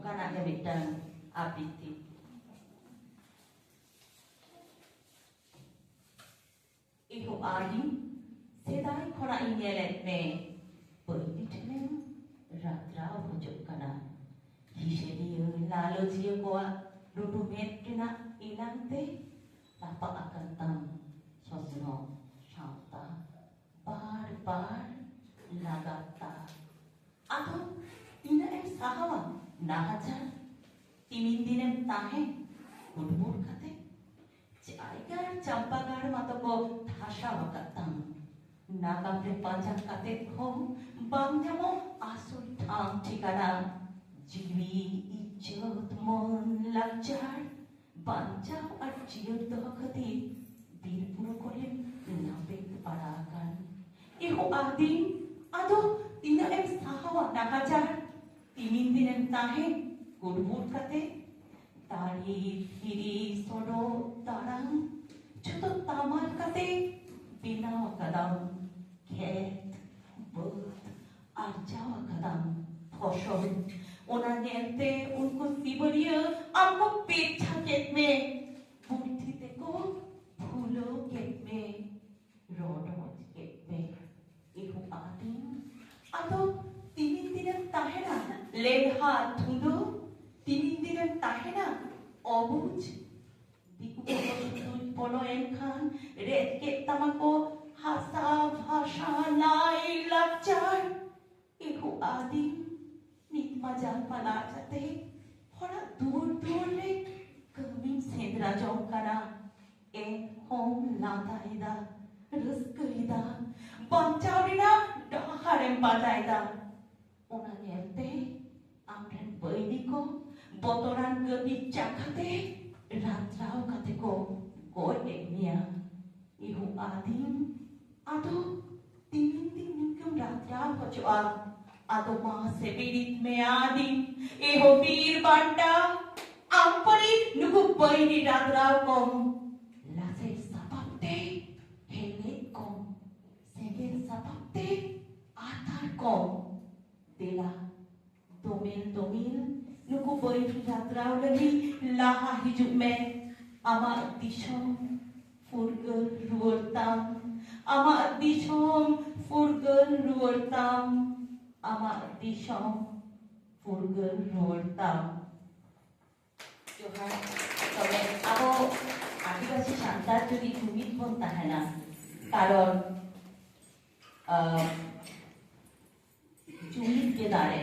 ᱚᱱᱠᱟᱱᱟᱜ ᱜᱮ ᱢᱤᱫᱴᱟᱝ ᱟᱵᱨᱤᱛᱛᱤ ᱮᱦᱚᱵ ᱟᱹᱧ ᱥᱮᱫᱟᱭ ᱠᱷᱚᱱᱟᱜ ᱤᱧ ᱧᱮᱞᱮᱫ ᱢᱮ ᱯᱟᱹᱭᱞᱤ ᱴᱷᱮᱱᱮᱢ ᱨᱟᱛᱨᱟᱣ ᱦᱚᱪᱚᱜ ᱠᱟᱱᱟ ᱦᱤᱥᱟᱹᱵᱤᱭᱟᱹ ᱞᱟᱞᱚᱪᱤᱭᱟᱹ ᱠᱚᱣᱟᱜ ᱨᱩᱰᱩ ᱢᱮᱫ ᱨᱮᱱᱟᱜ ᱮᱞᱟᱝ ᱛᱮ ᱨᱟᱯᱟᱜ ᱟᱠᱟᱱ ᱛᱟᱢ ᱥᱚᱥᱱᱚᱜ ᱥᱟᱶᱛᱟ ᱵᱟᱨ ᱵᱟᱨ লাগাতার আদৌ তিনারেম সাহাওয়া নাহাজার তিমিন দিনেম তাহে হুড়মুড় খাতে জায়গার চাম্পাগার মতো কো ঠাসা বাকাতাম নাগামরে পাঁচা কাতে খো বাংজামো আসল ঠাম ঠিকানা জিবি ইজ্জত মন লাজ্জার বাঞ্চাও আর জিয়র দহখতি বীরপুর করে নাপে পাড়াকান এহো আদিম আদো তিনারেম সাহাওয়া নাহাজার তিমিন দিনেম তাহে হুড়মুড় খাতে তারি ফিরি সড়ো তারাং ছোট তামার কাতে বিনাও কাদাম ক্ষেত বোধ আর যাওয়া কাদাম ফসল ওনা নেতে উनको सिबरिया हमको पेछा केत में बुद्धि देखो फूलो केत में रोडोज केत में इहु आदिम आदो তিমিন দিনের তাহেনা লেহা ধুলো তিমিন দিনের তাহেনা অবুজ পলো এনখান রেত কেত তামাকো হাসা ভাষা লাই লাচার ইহু আদিম নিতমাজাল পালা যাতে হরা দূর দূর রে কমিম সেন্দ্রা জঙ্কানা এ হোম লাদাইদা রস্কইদা বাঞ্চারিনা ডাহারেম বাজাইদা ওনা নেলতে আমরেন বৈদিকো বতরান গবি চাখাতে রাত্রাও কাতে কো গোয় একনিয়া ইহু আদিম আদো তিমিন দিন নিকম রাত্রাও হচোয়া আদো মা সেবিরিত মে আদিম এহো বীর বান্ডা আমপরি নুকু বৈরি রাত্রাও কম লাসে সাপাতে হেলে কম সেগের সাপাতে আতার কম দেলা দমিল দমিল নুকু বৈরি রাত্রাও লাগি লাহা হিজুক মে আমার দিশম ফুরগল রুয়ারতাম আমার দিশম ফুরগল রুয়ারতাম আমার দিশম ফুরগল রুয়ারতাম जोहार तबे आबो आदिवासी सान्तार जदि जुमिद बन ताहेना कारण जुमिद के दारे